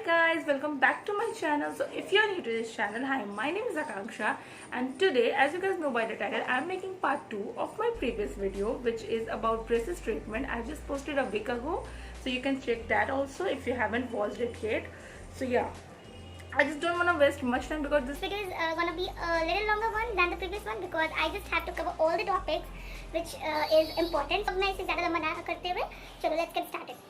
guys, welcome back to my channel. So if you're new to this channel, hi, my name is Akanksha, and today, as you guys know by the title, I'm making part 2 of my previous video, which is about braces treatment. I just posted a week ago, so you can check that also if you haven't watched it yet. So yeah, I just don't want to waste much time because this video is gonna be a little longer one than the previous one because I just have to cover all the topics which is important. So मैं इसे ज़्यादा लंबा ना करते हुए चलो let's get started.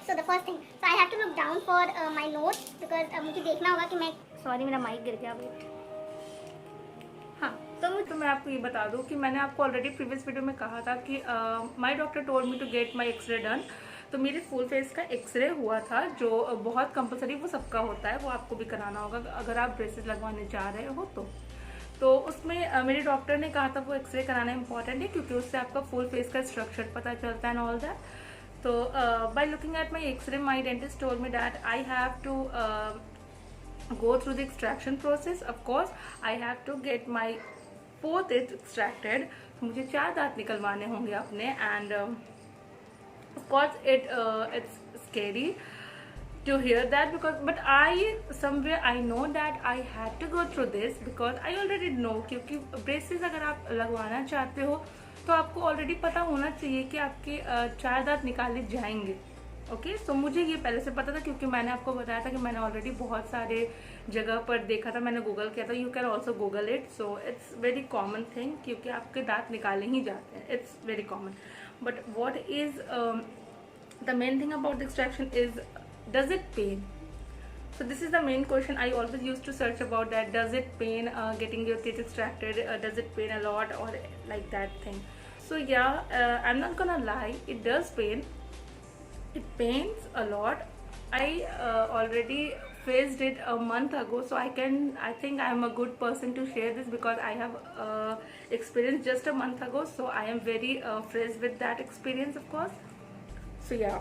So the first thing, so I have to look down for my notes because मुझे देखना होगा कि मैं sorry मेरा mic गिर गया wait. हाँ, तो मैं आपको ये बता दूँ कि मैंने आपको ऑलरेडी प्रीवियस वीडियो में कहा था कि my doctor told me to get my x ray done. तो मेरे फुल फेस का एक्सरे हुआ था जो बहुत कंपलसरी वो सबका होता है, वो आपको भी कराना होगा अगर आप ब्रेसेस लगवाने जा रहे हो तो उसमें मेरे डॉक्टर ने कहा था वो एक्सरे कराना इंपॉर्टेंट है क्योंकि उससे आपका फुल फेस का स्ट्रक्चर पता चलता है एंड ऑल दैट. तो by looking at my x ray my dentist told me that I have to go through the extraction process. Of course I have to get my 4th teeth extracted. तो मुझे 4 दांत निकलवाने होंगे अपने and of course it's scary to hear that because but I know that I had to go through this because I already know क्योंकि braces अगर आप लगवाना चाहते हो तो आपको ऑलरेडी पता होना चाहिए कि आपके 4 दांत निकाले जाएंगे. ओके सो मुझे ये पहले से पता था क्योंकि मैंने आपको बताया था कि मैंने ऑलरेडी बहुत सारे जगह पर देखा था, मैंने गूगल किया था. You can also google it. So it's very common thing क्योंकि आपके दांत निकाले ही जाते हैं. It's very common. But what is the main thing about the extraction is does it pain. So this is the main question I always used to search about, that does it pain getting your teeth extracted, does it pain a lot or like that thing. So yeah, I'm not gonna lie, it does pain. It pains a lot. I already faced it a month ago, so I think I am a good person to share this because I have experienced just a month ago, so I am very fresh with that experience, of course. So yeah,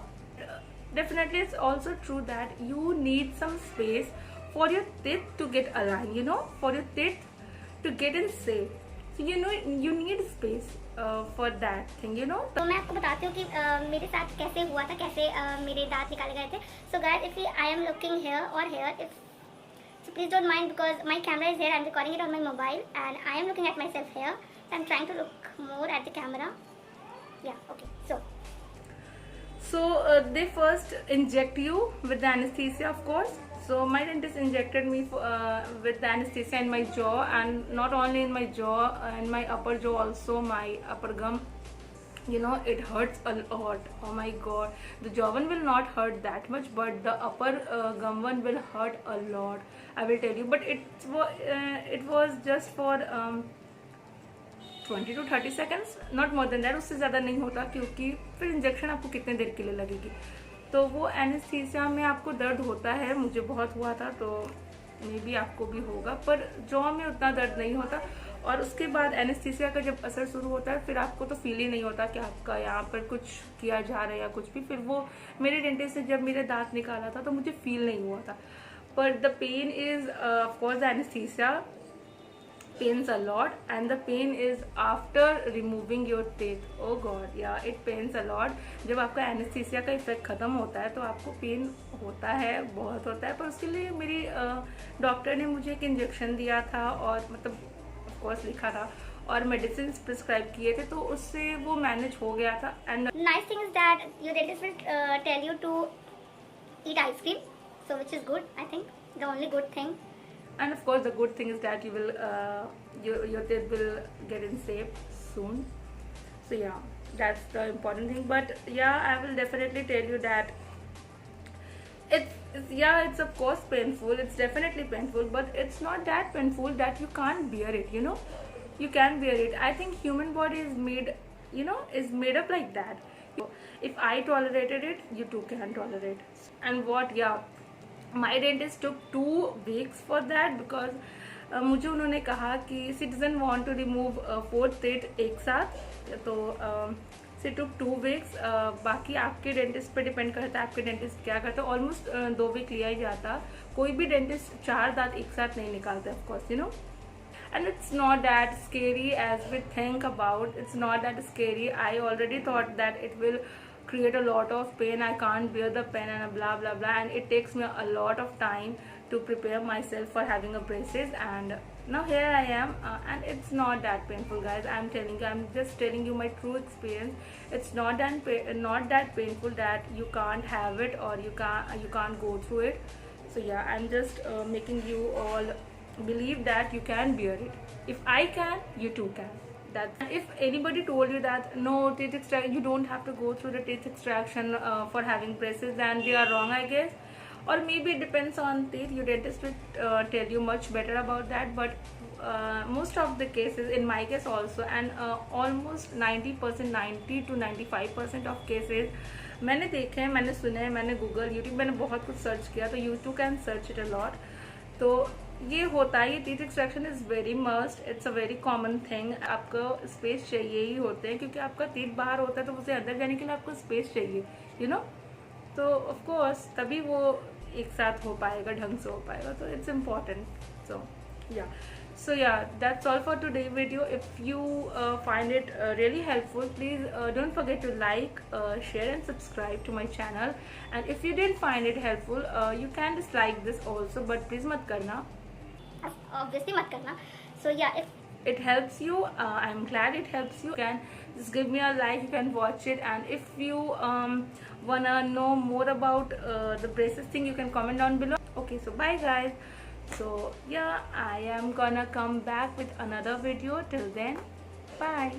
definitely it's also true that you need some space for your teeth to get aligned, you know, for your teeth to get in shape. So you know you need space for that thing, you know. तो मैं आपको बताती हूँ कि मेरे साथ कैसे हुआ था, कैसे मेरे दांत निकाले गए थे. So guys, if I am looking here or here, so please don't mind because my camera is here. I'm recording it on my mobile and I am looking at myself here. So I'm trying to look more at the camera. Yeah, okay. So they first inject you with the anesthesia, of course. So my dentist injected me with the anesthesia in my jaw, and not only in my jaw, in my upper jaw also, my upper gum. You know, it hurts a lot. Oh my god, the jaw one will not hurt that much, but the upper gum one will hurt a lot, I will tell you. But it was just for 20 to 30 seconds, not more than that. उससे ज़्यादा नहीं होता क्योंकि फिर injection आपको कितने देर के लिए लगेगी. तो वो एनेस्थीसिया में आपको दर्द होता है, मुझे बहुत हुआ था, तो मे बी आपको भी होगा, पर जॉ में उतना दर्द नहीं होता. और उसके बाद एनेस्थीसिया का जब असर शुरू होता है फिर आपको तो फील ही नहीं होता कि आपका यहाँ पर कुछ किया जा रहा है या कुछ भी. फिर वो मेरे डेंटिस्ट से जब मेरे दांत निकाला था तो मुझे फील नहीं हुआ था. पर the pain is of course the anaesthesia pains a lot, and the pain is after removing your teeth. Oh god, yeah, it pains a lot. जब आपका एनेस्थीसिया का इफेक्ट खत्म होता है तो आपको पेन होता है, बहुत होता है. पर उसके लिए मेरी डॉक्टर ने मुझे एक इंजेक्शन दिया था और मतलब ऑफ कोर्स लिखा था और मेडिसिन प्रिस्क्राइब किए थे, तो उससे वो मैनेज हो गया था. And nice thing is that your dentist will tell you to eat ice cream, so which is good. I think the only good thing. And of course the good thing is that you will your teeth will get in shape soon. So yeah, that's the important thing. But yeah, I will definitely tell you that it's of course painful. It's definitely painful, but it's not that painful that you can't bear it, you know. You can bear it. I think human body is made, you know, is made up like that. If I tolerated it, you too can tolerate. And what, yeah, my dentist took 2 weeks for that because मुझे उन्होंने कहा कि she doesn't want to remove 4 teeth एक साथ, तो she took 2 weeks. बाकी आपके dentist पे डिपेंड करता है आपके डेंटिस्ट क्या करता है. ऑलमोस्ट 2 वीक लिया ही जाता. कोई भी डेंटिस्ट 4 दांत एक साथ नहीं निकालता, of course, you know. And it's not that scary as we think about. It's not that scary. I already thought that it will create a lot of pain. I can't bear the pain and blah blah blah, and it takes me a lot of time to prepare myself for having a braces. And now here I am, and it's not that painful, guys. I'm telling you, I'm just telling you my true experience. It's not that painful that you can't have it or you can't go through it. So yeah, I'm just making you all believe that you can bear it. If I can, you too can. That if anybody told you that no, teeth extraction, you don't have to go through the teeth extraction for having braces, then they are wrong, I guess. Or maybe it depends on teeth. Your dentist will tell you much better about that. But most of the cases, in my case also, and almost 90%, 90 to 95% of cases मैंने देखे हैं, मैंने सुने हैं, मैंने Google YouTube मैंने बहुत कुछ सर्च किया, तो YouTube can search it a lot. तो ये होता है, ये teeth extraction is very must, it's a very common thing. आपको स्पेस चाहिए ही होते हैं, क्योंकि आपका टीथ बाहर होता है तो उसे अंदर जाने के लिए आपको स्पेस चाहिए, यू नो. तो ऑफ कोर्स तभी वो एक साथ हो पाएगा, ढंग से हो पाएगा. तो it's important. So yeah, that's all for today's video. If you find it really helpful, please don't forget to like, share and subscribe to my channel. And if you didn't find it helpful, you can dislike this also, but please mat karna. Obviously mat karna. So yeah, if it helps you, I'm glad it helps you. You can just give me a like, you can watch it. And if you wanna know more about the braces thing, you can comment down below. Okay, so bye guys. So yeah, I am gonna come back with another video. Till then, bye.